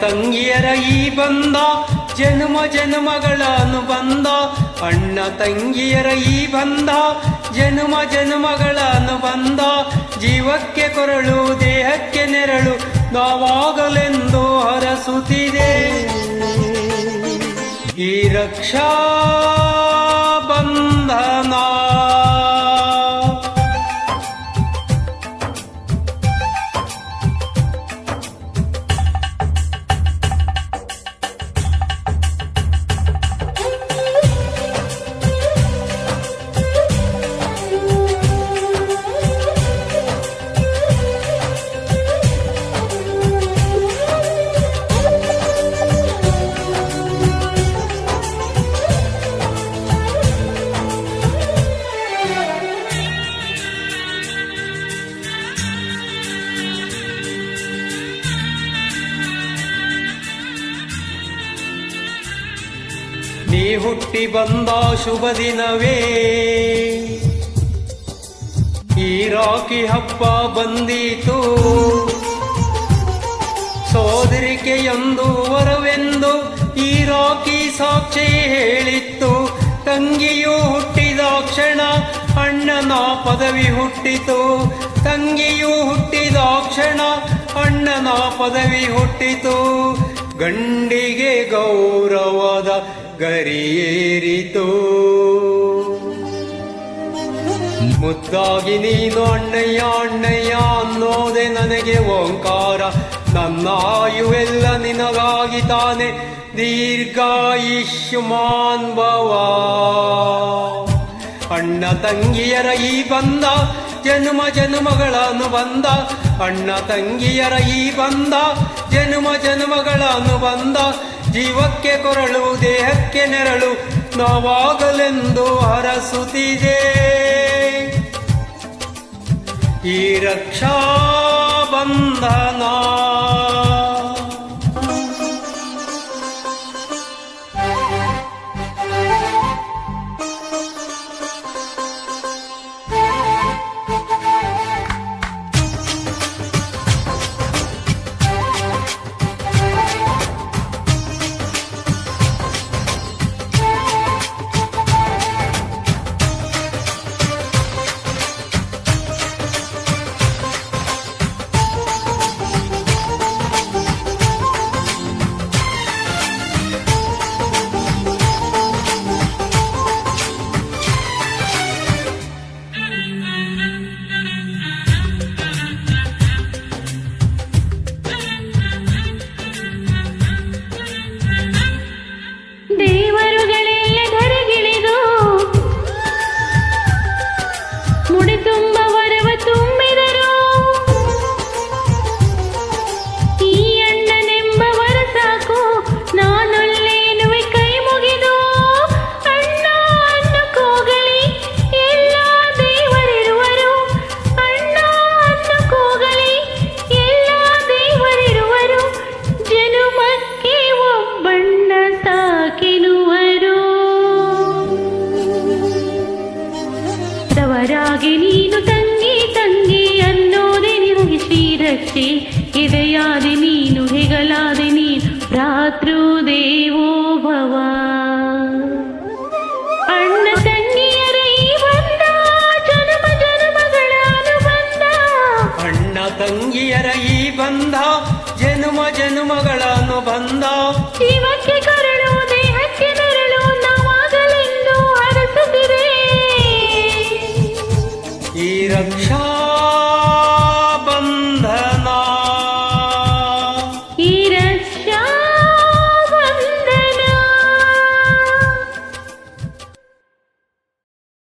ತಂಗಿಯರ ಈ ಬಂಧ ಜನ್ಮ ಜನ್ಮಗಳ ಅನುಬಂಧ. ಅಣ್ಣ ತಂಗಿಯರ ಈ ಬಂಧ ಜನ್ಮ ಜನ್ಮಗಳ ಅನುಬಂಧ. ಜೀವಕ್ಕೆ ಕೊರಳು ದೇಹಕ್ಕೆ ನೆರಳು ನಾವಾಗಲೆಂದು ಹರಸುತ್ತಿದೆ ಈ ರಕ್ಷಾ ಬಂಧನ. ನೀ ಹುಟ್ಟಿ ಬಂದ ಶುಭ ದಿನವೇ ಈ ರಾಖಿ ಹಬ್ಬ ಬಂದೀತು. ಸೋದರಿಕೆಯೊಂದು ವರವೆಂದು ಈ ರಾಖಿ ಸಾಕ್ಷಿ ಹೇಳಿತ್ತು. ತಂಗಿಯು ಹುಟ್ಟಿದ ಕ್ಷಣ ಅಣ್ಣನ ಪದವಿ ಹುಟ್ಟಿತು. ತಂಗಿಯು ಹುಟ್ಟಿದ ಕ್ಷಣ ಅಣ್ಣನ ಪದವಿ ಹುಟ್ಟಿತು. ಗಂಡಿಗೆ ಗೌರವದ ಗರಿಯೇರಿತು. ಮುದ್ದಾಗಿ ನೀನು ಅಣ್ಣಯ್ಯ ಅಣ್ಣಯ್ಯ ಅನ್ನೋದೆ ನನಗೆ ಓಂಕಾರ. ನನ್ನ ಆಯುವೆಲ್ಲ ನಿನಗಾಗಿ ತಾನೆ ದೀರ್ಘಾಯುಷ್ಮಾನ್ ಭವ. ಅಣ್ಣ ತಂಗಿಯರ ಈ ಬಂಧ ಜನ್ಮ ಜನ್ಮಗಳ ಅನುಬಂಧ. ಅಣ್ಣ ತಂಗಿಯರ ಈ ಬಂಧ ಜನ್ಮ ಜನ್ಮಗಳ ಅನುಬಂಧ. ಜೀವಕ್ಕೆ ಕೊರಳು ದೇಹಕ್ಕೆ ನೆರಳು ನಾವಾಗಲೆಂದು ಹರಸುತ್ತಿದೆ ಈ ರಕ್ಷಾ ಬಂಧನ. ಅವರಾಗಿ ನೀನು ತಂಗಿ ತಂಗಿ ಅನ್ನೋದೆ ನಿನಗೆ ಶ್ರೀರಕ್ಷೆ. ಇದೆಯಾದೆ ನೀನು ಹೆಗಲಾದೆ ನೀನು ಭ್ರಾತೃದೇವೋ ಭವ. ಅಣ್ಣ ತಂಗಿಯರ ಈ ಬಂಧ ಜನ್ಮ ಜನ್ಮಗಳ ಅನುಬಂಧ. ಅಣ್ಣ ತಂಗಿಯರ ಈ ಬಂಧ ಜನ್ಮ ಜನ್ಮಗಳ ಅನುಬಂಧ. ಜೀವಕ್ಕೆ